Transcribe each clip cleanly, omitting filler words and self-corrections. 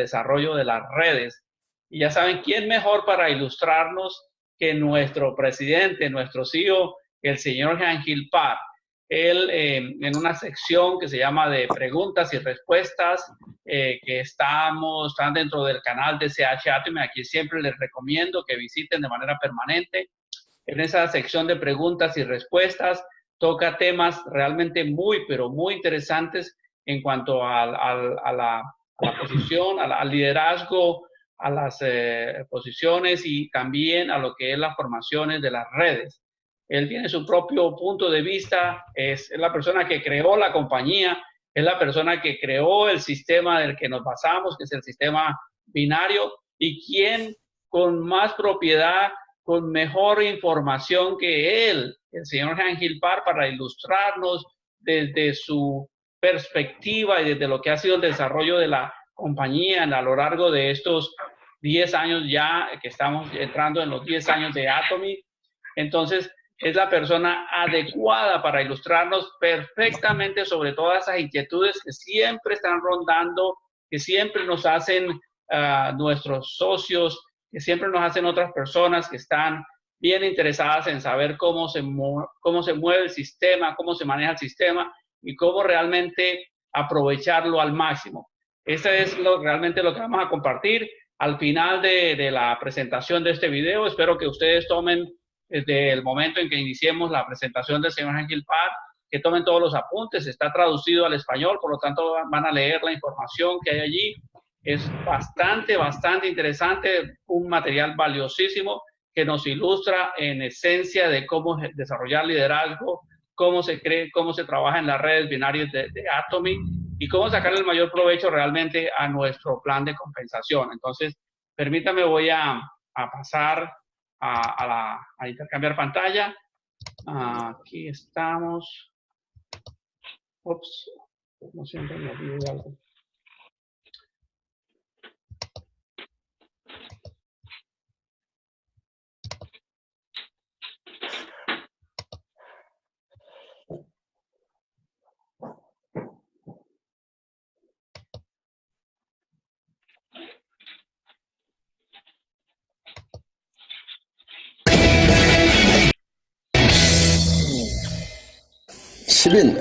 desarrollo de las redes. Y ya saben, ¿quién mejor para ilustrarnos que nuestro presidente, nuestro CEO, el señor Jean Gil Parr? Él, en una sección que se llama de preguntas y respuestas, que están dentro del canal de CH Atomy, aquí siempre les recomiendo que visiten de manera permanente. En esa sección de preguntas y respuestas toca temas realmente muy, pero muy interesantes en cuanto a la posición, al liderazgo, a las posiciones y también a lo que es las formaciones de las redes. Él tiene su propio punto de vista, es la persona que creó la compañía, es la persona que creó el sistema del que nos basamos, que es el sistema binario, y quien con más propiedad, con mejor información que él, el señor Jean Gil Parr, para ilustrarnos desde su perspectiva y desde lo que ha sido el desarrollo de la compañía a lo largo de estos 10 años ya, que estamos entrando en los 10 años de Atomy. Entonces, es la persona adecuada para ilustrarnos perfectamente sobre todas esas inquietudes que siempre están rondando, que siempre nos hacen nuestros socios, que siempre nos hacen otras personas que están bien interesadas en saber cómo se mueve el sistema, cómo se maneja el sistema y cómo realmente aprovecharlo al máximo. Eso es realmente lo que vamos a compartir al final de la presentación de este video. Espero que ustedes tomen desde el momento en que iniciemos la presentación del señor Jean Gil Parr, que tomen todos los apuntes. Está traducido al español, por lo tanto van a leer la información que hay allí. Es bastante interesante, un material valiosísimo que nos ilustra en esencia de cómo desarrollar liderazgo, cómo se trabaja en las redes binarias de Atomy y cómo sacar el mayor provecho realmente a nuestro plan de compensación. Entonces, permítame, voy a pasar a intercambiar pantalla. Aquí estamos. Ups, como siempre me olvido algo.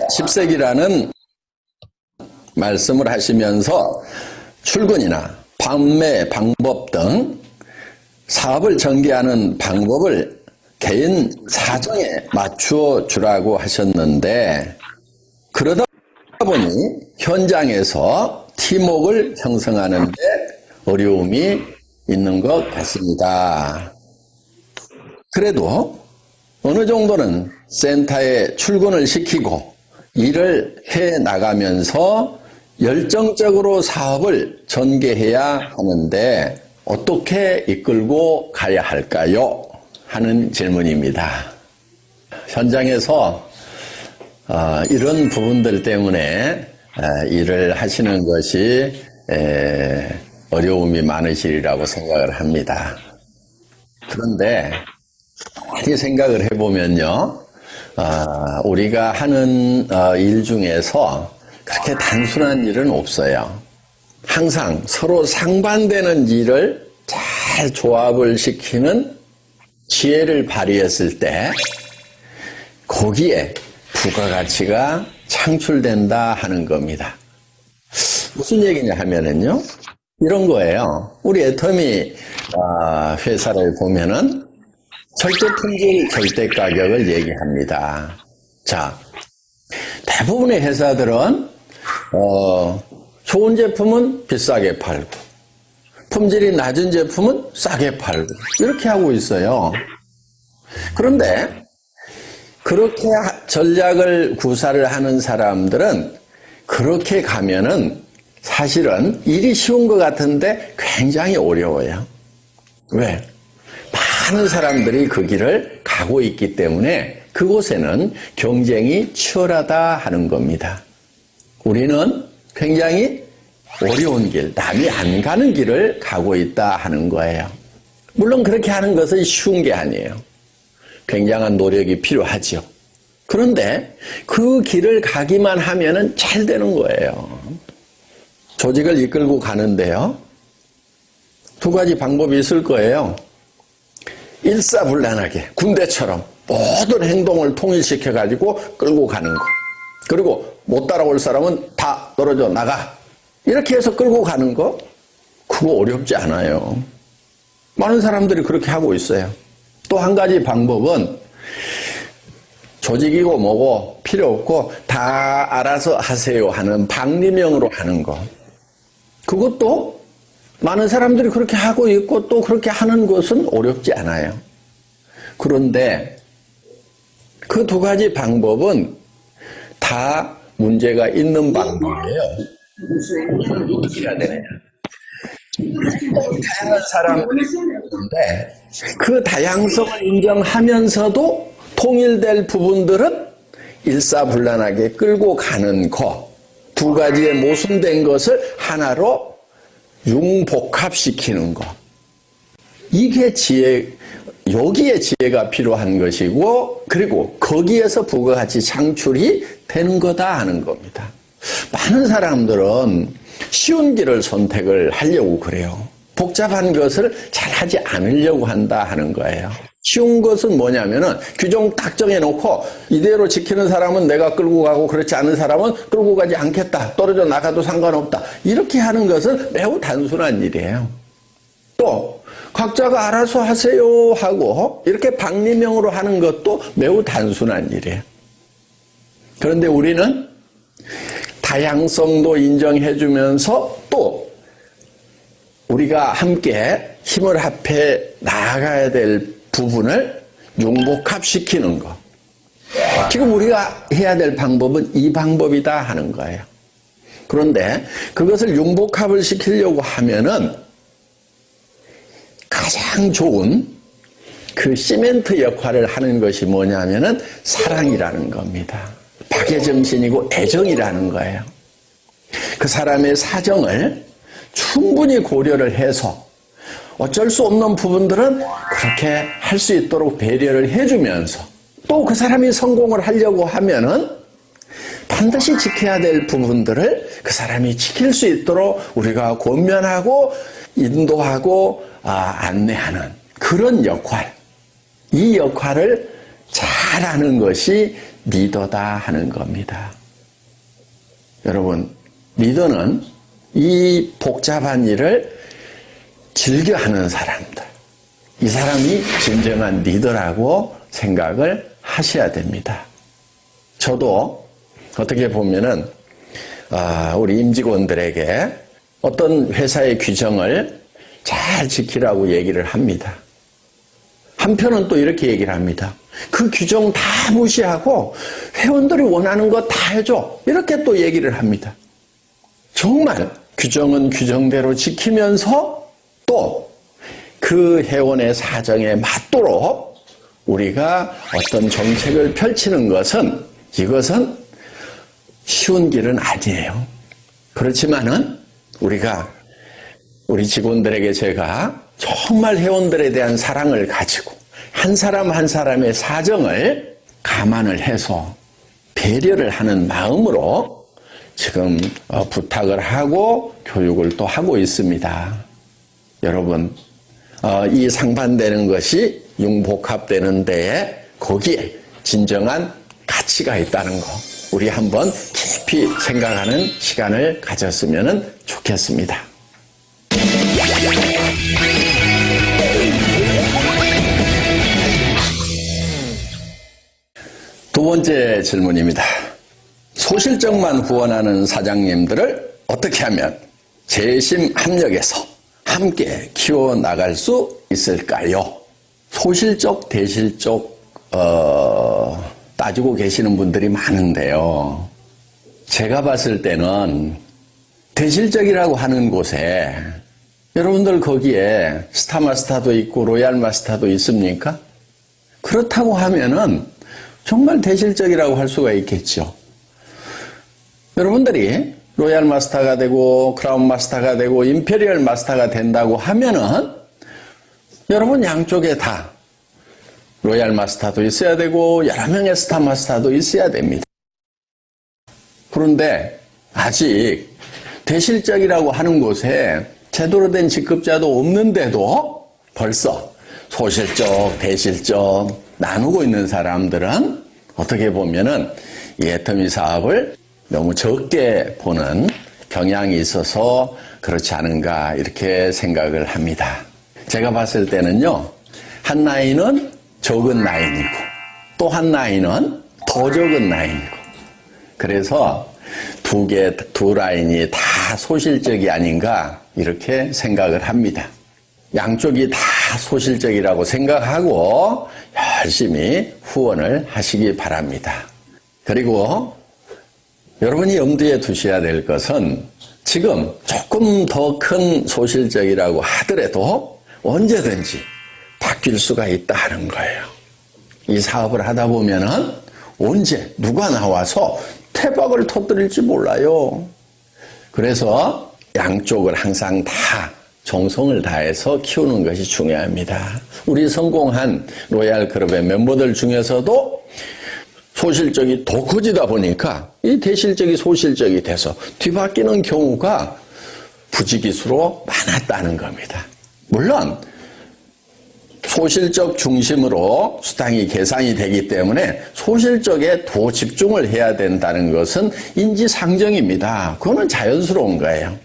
(10세기라는) 말씀을 하시면서 출근이나 판매 방법 등 사업을 전개하는 방법을 개인 사정에 맞추어 주라고 하셨는데, 그러다 보니 현장에서 팀워크를 형성하는 데 어려움이 있는 것 같습니다. 그래도 어느 정도는 센터에 출근을 시키고 일을 해 나가면서 열정적으로 사업을 전개해야 하는데 어떻게 이끌고 가야 할까요? 하는 질문입니다. 현장에서 이런 부분들 때문에 일을 하시는 것이 어려움이 많으시리라고 생각을 합니다. 그런데 많이 생각을 해보면요, 우리가 하는 일 중에서 그렇게 단순한 일은 없어요. 항상 서로 상반되는 일을 잘 조합을 시키는 지혜를 발휘했을 때 거기에 부가가치가 창출된다 하는 겁니다. 무슨 얘기냐 하면은요, 이런 거예요. 우리 애터미 회사를 보면은 절대 품질, 절대 가격을 얘기합니다. 자, 대부분의 회사들은 좋은 제품은 비싸게 팔고 품질이 낮은 제품은 싸게 팔고 이렇게 하고 있어요. 그런데 그렇게 전략을 구사를 하는 사람들은 그렇게 가면은 사실은 일이 쉬운 것 같은데 굉장히 어려워요. 왜? 많은 사람들이 그 길을 가고 있기 때문에 그곳에는 경쟁이 치열하다 하는 겁니다. 우리는 굉장히 어려운 길, 남이 안 가는 길을 가고 있다 하는 거예요. 물론 그렇게 하는 것은 쉬운 게 아니에요. 굉장한 노력이 필요하죠. 그런데 그 길을 가기만 하면은 잘 되는 거예요. 조직을 이끌고 가는데요, 두 가지 방법이 있을 거예요. 일사불란하게 군대처럼 모든 행동을 통일시켜가지고 끌고 가는 거. 그리고 못 따라올 사람은 다 떨어져 나가. 이렇게 해서 끌고 가는 거, 그거 어렵지 않아요. 많은 사람들이 그렇게 하고 있어요. 또 한 가지 방법은 조직이고 뭐고 필요 없고 다 알아서 하세요 하는 방리명으로 하는 거. 그것도 많은 사람들이 그렇게 하고 있고 또 그렇게 하는 것은 어렵지 않아요. 그런데 그 두 가지 방법은 다 문제가 있는 방법이에요. 어떻게 해야 되느냐. 다양한 사람들이 있는데 그 다양성을 인정하면서도 통일될 부분들은 일사불란하게 끌고 가는 것, 두 가지에 모순된 것을 하나로 융복합시키는 것. 이게 여기에 지혜가 필요한 것이고, 그리고 거기에서 부가가치 창출이 되는 거다 하는 겁니다. 많은 사람들은 쉬운 길을 선택을 하려고 그래요. 복잡한 것을 잘 하지 않으려고 한다 하는 거예요. 쉬운 것은 뭐냐면은 규정 딱 정해놓고 이대로 지키는 사람은 내가 끌고 가고 그렇지 않은 사람은 끌고 가지 않겠다. 떨어져 나가도 상관없다. 이렇게 하는 것은 매우 단순한 일이에요. 또 각자가 알아서 하세요 하고 이렇게 방리명으로 하는 것도 매우 단순한 일이에요. 그런데 우리는 다양성도 인정해주면서 또 우리가 함께 힘을 합해 나아가야 될 부분을 융복합시키는 것. 지금 우리가 해야 될 방법은 이 방법이다 하는 거예요. 그런데 그것을 융복합을 시키려고 하면은 가장 좋은 그 시멘트 역할을 하는 것이 뭐냐면은 사랑이라는 겁니다. 박애정신이고 애정이라는 거예요. 그 사람의 사정을 충분히 고려를 해서 어쩔 수 없는 부분들은 그렇게 할 수 있도록 배려를 해주면서 또 그 사람이 성공을 하려고 하면은 반드시 지켜야 될 부분들을 그 사람이 지킬 수 있도록 우리가 권면하고 인도하고 안내하는 그런 역할, 이 역할을 잘하는 것이 리더다 하는 겁니다. 여러분, 리더는 이 복잡한 일을 즐겨하는 사람들, 이 사람이 진정한 리더라고 생각을 하셔야 됩니다. 저도 어떻게 보면은 우리 임직원들에게 어떤 회사의 규정을 잘 지키라고 얘기를 합니다. 한편은 또 이렇게 얘기를 합니다. 그 규정 다 무시하고 회원들이 원하는 거 다 해줘. 이렇게 또 얘기를 합니다. 정말 규정은 규정대로 지키면서 또 그 회원의 사정에 맞도록 우리가 어떤 정책을 펼치는 것은 이것은 쉬운 길은 아니에요. 그렇지만은 우리 직원들에게 제가 정말 회원들에 대한 사랑을 가지고 한 사람 한 사람의 사정을 감안을 해서 배려를 하는 마음으로 지금 부탁을 하고 교육을 또 하고 있습니다. 여러분, 이 상반되는 것이 융복합되는 데에 거기에 진정한 가치가 있다는 거 우리 한번 깊이 생각하는 시간을 가졌으면 좋겠습니다. 두 번째 질문입니다. 소실적만 후원하는 사장님들을 어떻게 하면 재심 합력해서 함께 키워나갈 수 있을까요? 소실적, 대실적 따지고 계시는 분들이 많은데요. 제가 봤을 때는 대실적이라고 하는 곳에 여러분들 거기에 스타마스터도 있고 로얄마스터도 있습니까? 그렇다고 하면은 정말 대실적이라고 할 수가 있겠죠. 여러분들이 로얄 마스터가 되고 크라운 마스터가 되고 임페리얼 마스터가 된다고 하면은 여러분 양쪽에 다 로얄 마스터도 있어야 되고 여러 명의 스타 마스터도 있어야 됩니다. 그런데 아직 대실적이라고 하는 곳에 제대로 된 직급자도 없는데도 벌써 소실적, 대실적 나누고 있는 사람들은 어떻게 보면은 이 애터미 사업을 너무 적게 보는 경향이 있어서 그렇지 않은가 이렇게 생각을 합니다. 제가 봤을 때는요, 한 라인은 적은 라인이고 또 한 라인은 더 적은 라인이고, 그래서 두 라인이 다 소실적이 아닌가 이렇게 생각을 합니다. 양쪽이 다 소실적이라고 생각하고 열심히 후원을 하시기 바랍니다. 그리고 여러분이 염두에 두셔야 될 것은 지금 조금 더 큰 소실적이라고 하더라도 언제든지 바뀔 수가 있다는 거예요. 이 사업을 하다 보면은 언제 누가 나와서 태박을 터뜨릴지 몰라요. 그래서 양쪽을 항상 다 정성을 다해서 키우는 것이 중요합니다. 우리 성공한 로얄클럽의 멤버들 중에서도 소실적이 더 커지다 보니까 이 대실적이 소실적이 돼서 뒤바뀌는 경우가 부지기수로 많았다는 겁니다. 물론 소실적 중심으로 수당이 계산이 되기 때문에 소실적에 더 집중을 해야 된다는 것은 인지상정입니다. 그거는 자연스러운 거예요.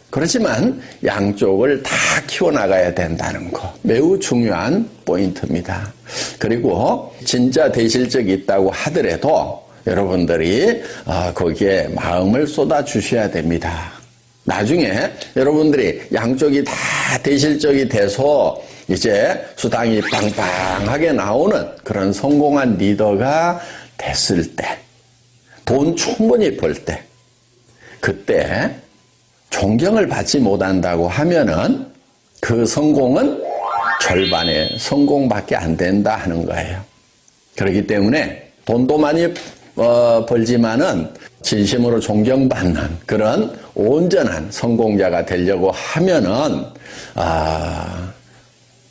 그렇지만 양쪽을 다 키워나가야 된다는 거 매우 중요한 포인트입니다. 그리고 진짜 대실적이 있다고 하더라도 여러분들이 거기에 마음을 쏟아주셔야 됩니다. 나중에 여러분들이 양쪽이 다 대실적이 돼서 이제 수당이 빵빵하게 나오는 그런 성공한 리더가 됐을 때, 돈 충분히 벌 때, 그때 존경을 받지 못한다고 하면은 그 성공은 절반의 성공밖에 안 된다 하는 거예요. 그렇기 때문에 돈도 많이 벌지만은 진심으로 존경받는 그런 온전한 성공자가 되려고 하면은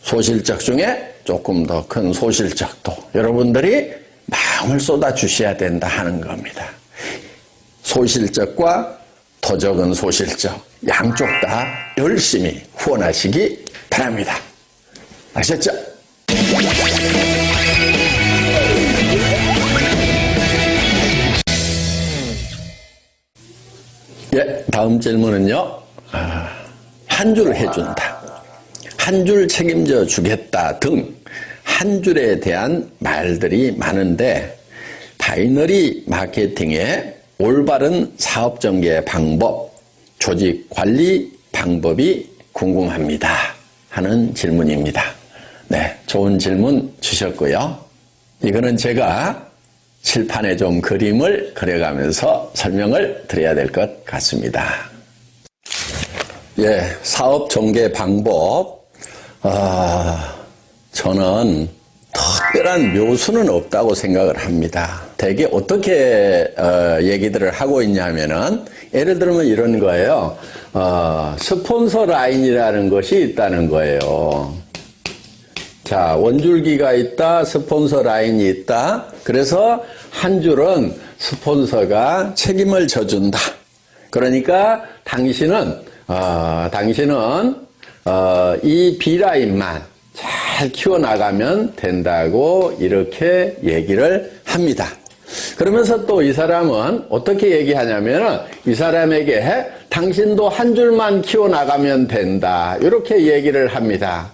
소실적 중에 조금 더 큰 소실적도 여러분들이 마음을 쏟아주셔야 된다 하는 겁니다. 소실적과 더 적은 소실적 양쪽 다 열심히 후원하시기 바랍니다. 아셨죠? 예, 다음 질문은요. 한 줄 해준다, 한 줄 책임져 주겠다 등 한 줄에 대한 말들이 많은데 바이너리 마케팅의 올바른 사업 전개 방법, 조직 관리 방법이 궁금합니다 하는 질문입니다. 네, 좋은 질문 주셨고요. 이거는 제가 칠판에 좀 그림을 그려가면서 설명을 드려야 될 것 같습니다. 예, 사업 전개 방법. 저는 특별한 묘수는 없다고 생각을 합니다. 대개 어떻게 얘기들을 하고 있냐면은 예를 들면 이런 거예요. 스폰서 라인이라는 것이 있다는 거예요. 자, 원줄기가 있다, 스폰서 라인이 있다. 그래서 한 줄은 스폰서가 책임을 져준다. 그러니까 당신은 이 B라인만 잘 키워나가면 된다고 이렇게 얘기를 합니다. 그러면서 또 이 사람은 어떻게 얘기하냐면 이 사람에게 당신도 한 줄만 키워나가면 된다 이렇게 얘기를 합니다.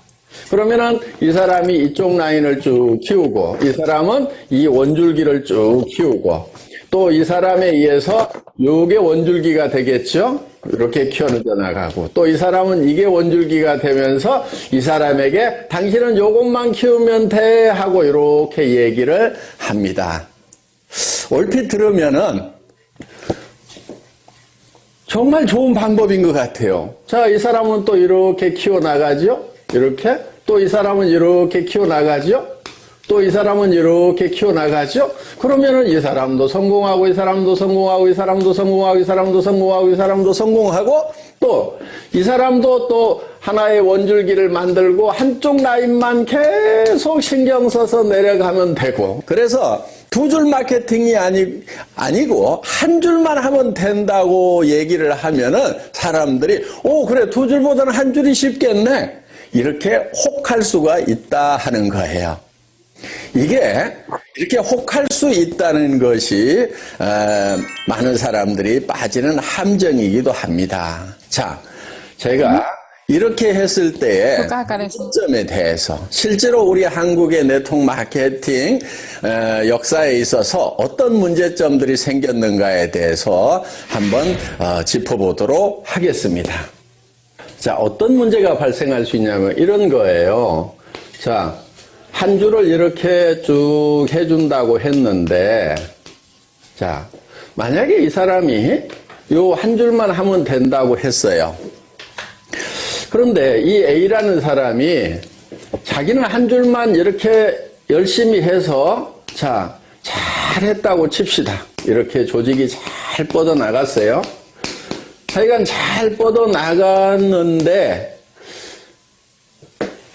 그러면은 이 사람이 이쪽 라인을 쭉 키우고 이 사람은 이 원줄기를 쭉 키우고 또 이 사람에 의해서 요게 원줄기가 되겠죠. 이렇게 키워져 나가고 또 이 사람은 이게 원줄기가 되면서 이 사람에게 당신은 요것만 키우면 돼 하고 이렇게 얘기를 합니다. 얼핏 들으면은 정말 좋은 방법인 것 같아요. 자, 이 사람은 또 이렇게 키워나가죠. 이렇게 또 이 사람은 이렇게 키워나가죠. 또 이 사람은 이렇게 키워나가죠. 그러면은 이 사람도 성공하고 이 사람도 성공하고 이 사람도 성공하고 이 사람도 성공하고 이 사람도 성공하고 또 이 사람도 또 하나의 원줄기를 만들고 한쪽 라인만 계속 신경 써서 내려가면 되고 그래서 두 줄 마케팅이 아니고 한 줄만 하면 된다고 얘기를 하면은 사람들이 그래 두 줄보다는 한 줄이 쉽겠네 이렇게 혹할 수가 있다 하는 거예요. 이게 이렇게 혹할 수 있다는 것이 많은 사람들이 빠지는 함정이기도 합니다. 자, 제가 이렇게 했을 때의 점에 대해서 실제로 우리 한국의 네트워크 마케팅 역사에 있어서 어떤 문제점들이 생겼는가에 대해서 한번 짚어보도록 하겠습니다. 자, 어떤 문제가 발생할 수 있냐면 이런 거예요. 자, 한 줄을 이렇게 쭉 해준다고 했는데, 자, 만약에 이 사람이 요 한 줄만 하면 된다고 했어요. 그런데 이 A라는 사람이 자기는 한 줄만 이렇게 열심히 해서, 자, 잘했다고 칩시다. 이렇게 조직이 잘 뻗어나갔어요. 하여간 잘 뻗어나갔는데,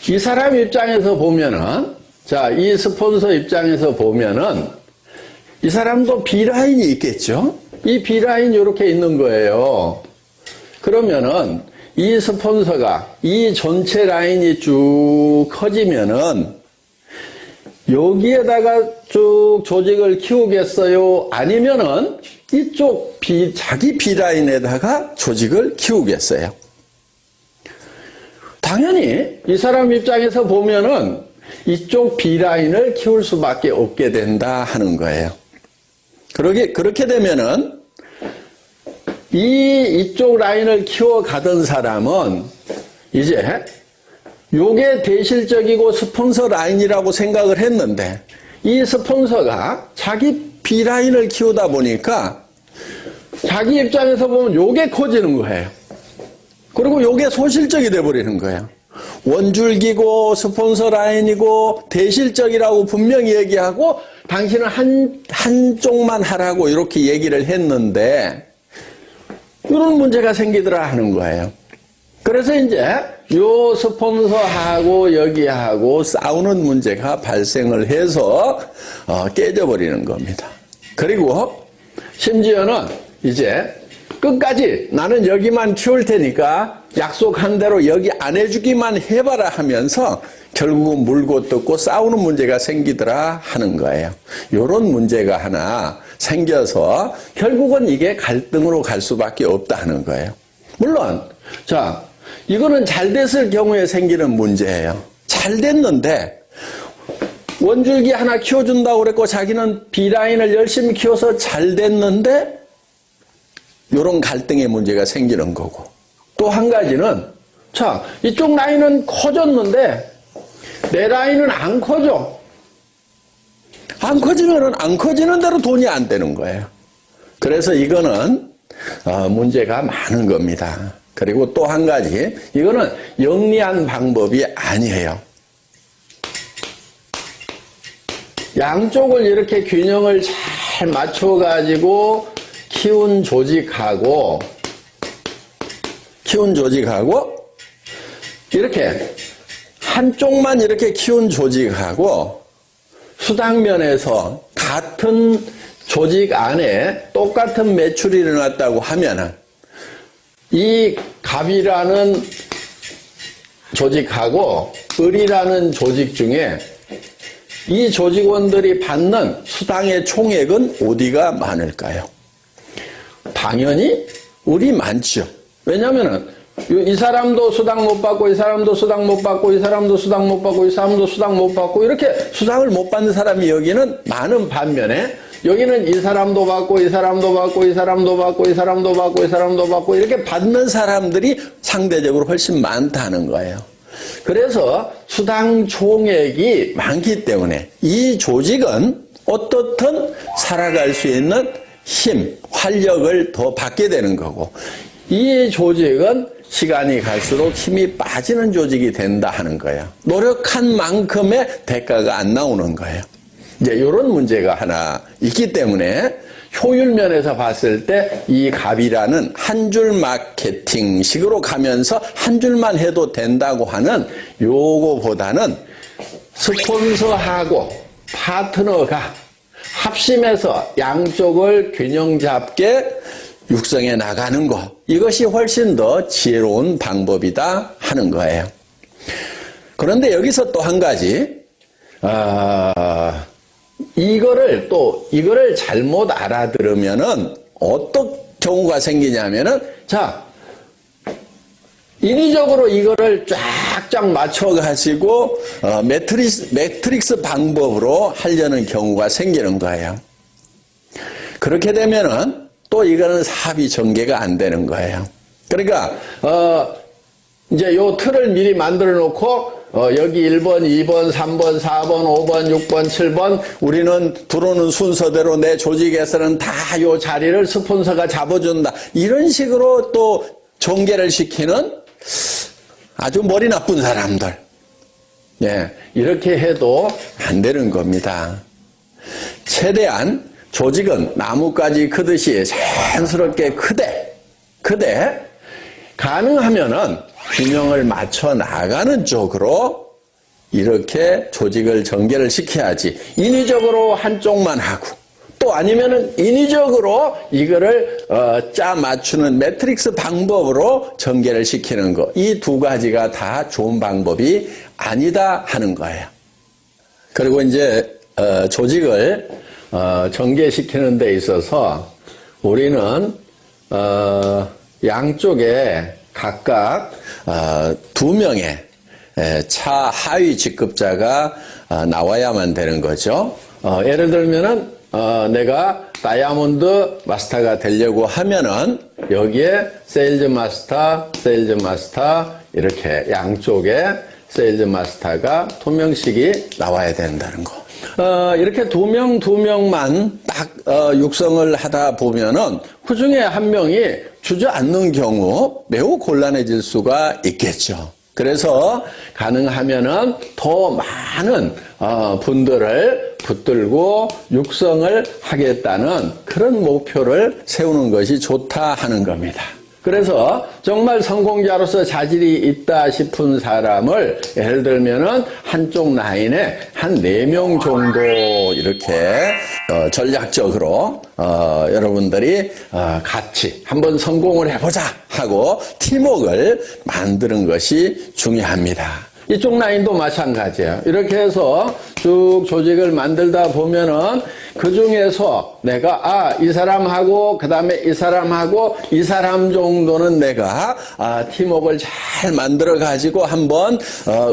이 사람 입장에서 보면은, 자, 이 스폰서 입장에서 보면은, 이 사람도 B라인이 있겠죠? 이 B라인이 이렇게 있는 거예요. 그러면은, 이 스폰서가 이 전체 라인이 쭉 커지면은, 여기에다가 쭉 조직을 키우겠어요? 아니면은, 이쪽 자기 B라인에다가 조직을 키우겠어요? 당연히 이 사람 입장에서 보면은 이쪽 B라인을 키울 수밖에 없게 된다 하는 거예요. 그렇게 되면은 이쪽 라인을 키워가던 사람은 이제 요게 대실적이고 스폰서 라인이라고 생각을 했는데 이 스폰서가 자기 B라인을 키우다 보니까 자기 입장에서 보면 요게 커지는 거예요. 그리고 요게 소실적이 돼버리는 거예요. 원줄기고 스폰서 라인이고 대실적이라고 분명히 얘기하고 당신은 한쪽만 하라고 이렇게 얘기를 했는데 이런 문제가 생기더라 하는 거예요. 그래서 이제 요 스폰서하고 여기하고 싸우는 문제가 발생을 해서 깨져버리는 겁니다. 그리고 심지어는 이제 끝까지 나는 여기만 키울 테니까 약속한 대로 여기 안 해주기만 해봐라 하면서 결국은 물고 뜯고 싸우는 문제가 생기더라 하는 거예요. 이런 문제가 하나 생겨서 결국은 이게 갈등으로 갈 수밖에 없다 하는 거예요. 물론 자 이거는 잘 됐을 경우에 생기는 문제예요. 잘 됐는데 원줄기 하나 키워준다고 그랬고 자기는 B라인을 열심히 키워서 잘 됐는데 이런 갈등의 문제가 생기는 거고 또 한 가지는 자 이쪽 라인은 커졌는데 내 라인은 안 커져. 안 커지면은 안 커지는 대로 돈이 안 되는 거예요. 그래서 이거는 문제가 많은 겁니다. 그리고 또 한 가지 이거는 영리한 방법이 아니에요. 양쪽을 이렇게 균형을 잘 맞춰가지고 키운 조직하고 이렇게 한쪽만 이렇게 키운 조직하고 수당면에서 같은 조직 안에 똑같은 매출이 일어났다고 하면은 이 갑이라는 조직하고 을이라는 조직 중에 이 조직원들이 받는 수당의 총액은 어디가 많을까요? 당연히 을이 많죠. 왜냐면은 이 사람도 수당 못 받고 이 사람도 수당 못 받고 이 사람도 수당 못 받고 이 사람도 수당 못 받고 이렇게 수당을 못 받는 사람이 여기는 많은 반면에 여기는 이 사람도 받고 이 사람도 받고 이 사람도 받고 이 사람도 받고 이 사람도 받고 이렇게 받는 사람들이 상대적으로 훨씬 많다는 거예요. 그래서 수당 총액이 많기 때문에 이 조직은 어떻든 살아갈 수 있는 힘, 활력을 더 받게 되는 거고 이 조직은 시간이 갈수록 힘이 빠지는 조직이 된다 하는 거예요. 노력한 만큼의 대가가 안 나오는 거예요. 이제 이런 문제가 하나 있기 때문에 효율 면에서 봤을 때 이 갑이라는 한 줄 마케팅식으로 가면서 한 줄만 해도 된다고 하는 요거보다는 스폰서하고 파트너가 합심해서 양쪽을 균형 잡게 육성해 나가는 것. 이것이 훨씬 더 지혜로운 방법이다 하는 거예요. 그런데 여기서 또 한 가지, 이거를 잘못 알아들으면은 어떤 경우가 생기냐면은, 자, 인위적으로 이거를 쫙쫙 맞춰가지고, 매트릭스 방법으로 하려는 경우가 생기는 거예요. 그렇게 되면은 또 이거는 사업이 전개가 안 되는 거예요. 그러니까, 이제 요 틀을 미리 만들어 놓고, 여기 1번, 2번, 3번, 4번, 5번, 6번, 7번 우리는 들어오는 순서대로 내 조직에서는 다 요 자리를 스폰서가 잡아준다. 이런 식으로 또 전개를 시키는 아주 머리 나쁜 사람들. 예, 이렇게 해도 안 되는 겁니다. 최대한 조직은 나뭇가지 크듯이 자연스럽게 크되 가능하면은 균형을 맞춰 나가는 쪽으로 이렇게 조직을 전개를 시켜야지, 인위적으로 한쪽만 하고 또 아니면은 인위적으로 이거를 짜 맞추는 매트릭스 방법으로 전개를 시키는 거, 이 두 가지가 다 좋은 방법이 아니다 하는 거예요. 그리고 이제 조직을 전개시키는 데 있어서 우리는 양쪽에 각각 2명의 차 하위 직급자가 나와야만 되는 거죠. 예를 들면은 내가 다이아몬드 마스터가 되려고 하면은 여기에 세일즈 마스터 이렇게 양쪽에 세일즈 마스터가 2명씩이 나와야 된다는 거. 이렇게 2명만 딱 육성을 하다 보면은 그 중에 한 명이 주저앉는 경우 매우 곤란해질 수가 있겠죠. 그래서 가능하면은 더 많은 분들을 붙들고 육성을 하겠다는 그런 목표를 세우는 것이 좋다 하는 겁니다. 그래서 정말 성공자로서 자질이 있다 싶은 사람을 예를 들면은 한쪽 라인에 한 4명 정도 이렇게 전략적으로 여러분들이 같이 한번 성공을 해보자 하고 팀워크를 만드는 것이 중요합니다. 이쪽 라인도 마찬가지예요. 이렇게 해서 쭉 조직을 만들다 보면은 그 중에서 내가 이 사람하고 그 다음에 이 사람하고 이 사람 정도는 내가 팀워크를 잘 만들어 가지고 한번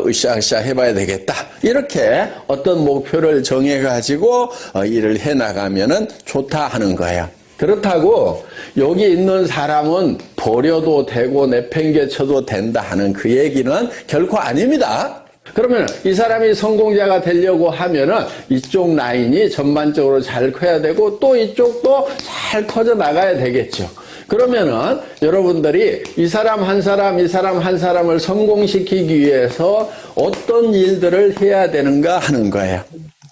으쌰으쌰 해봐야 되겠다. 이렇게 어떤 목표를 정해 가지고 일을 해 나가면은 좋다 하는 거예요. 그렇다고 여기 있는 사람은 버려도 되고 내팽개쳐도 된다 하는 그 얘기는 결코 아닙니다. 그러면 이 사람이 성공자가 되려고 하면은 이쪽 라인이 전반적으로 잘 커야 되고 또 이쪽도 잘 커져 나가야 되겠죠. 그러면은 여러분들이 이 사람 한 사람을 성공시키기 위해서 어떤 일들을 해야 되는가 하는 거예요.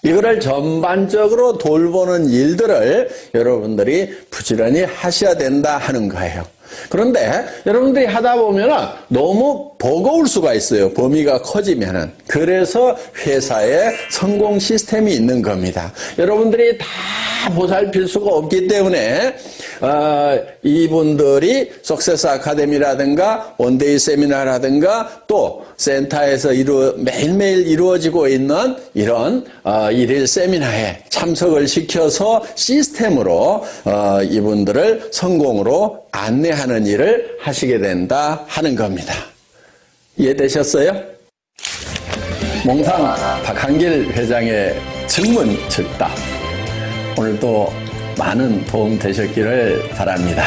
이거를 전반적으로 돌보는 일들을 여러분들이 부지런히 하셔야 된다 하는 거예요. 그런데 여러분들이 하다 보면은 너무 버거울 수가 있어요. 범위가 커지면은. 그래서 회사에 성공 시스템이 있는 겁니다. 여러분들이 다 보살필 수가 없기 때문에 이분들이 석세스 아카데미라든가 원데이 세미나라든가 또 센터에서 매일매일 이루어지고 있는 이런 일일 세미나에 참석을 시켜서 시스템으로 이분들을 성공으로 안내하는 일을 하시게 된다 하는 겁니다. 이해되셨어요? 몽상 박한길 회장의 증문 즉답, 오늘도 많은 도움 되셨기를 바랍니다.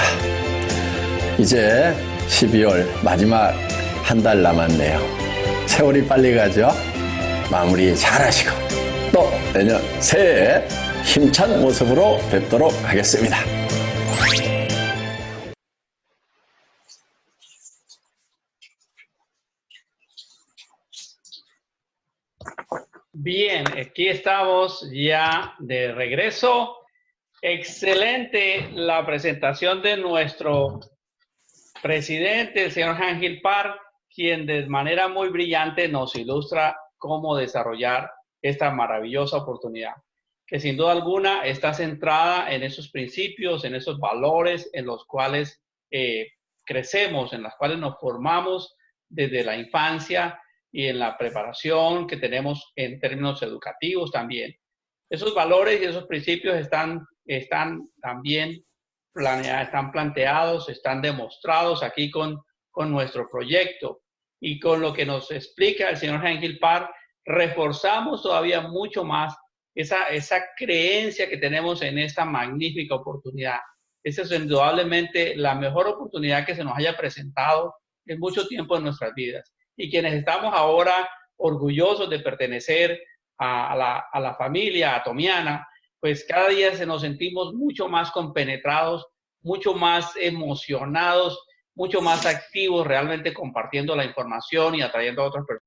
이제 12월 마지막 한 달 남았네요. 세월이 빨리 가죠? 마무리 잘 하시고 또 내년 새해에 힘찬 모습으로 뵙도록 하겠습니다. Bien, aquí estamos ya de regreso. Excelente la presentación de nuestro presidente, el señor Ángel Park, quien de manera muy brillante nos ilustra cómo desarrollar esta maravillosa oportunidad. que sin duda alguna está centrada en esos principios, en esos valores en los cuales crecemos, en los cuales nos formamos desde la infancia y en la preparación que tenemos en términos educativos también. Esos valores y esos principios están también están planteados, están demostrados aquí con nuestro proyecto y con lo que nos explica el señor Hengil Park, reforzamos todavía mucho más esa creencia que tenemos en esta magnífica oportunidad. Esa es indudablemente la mejor oportunidad que se nos haya presentado en mucho tiempo en nuestras vidas. Y quienes estamos ahora orgullosos de pertenecer a la familia atomiana, pues cada día nos sentimos mucho más compenetrados, mucho más emocionados, mucho más activos realmente compartiendo la información y atrayendo a otras personas.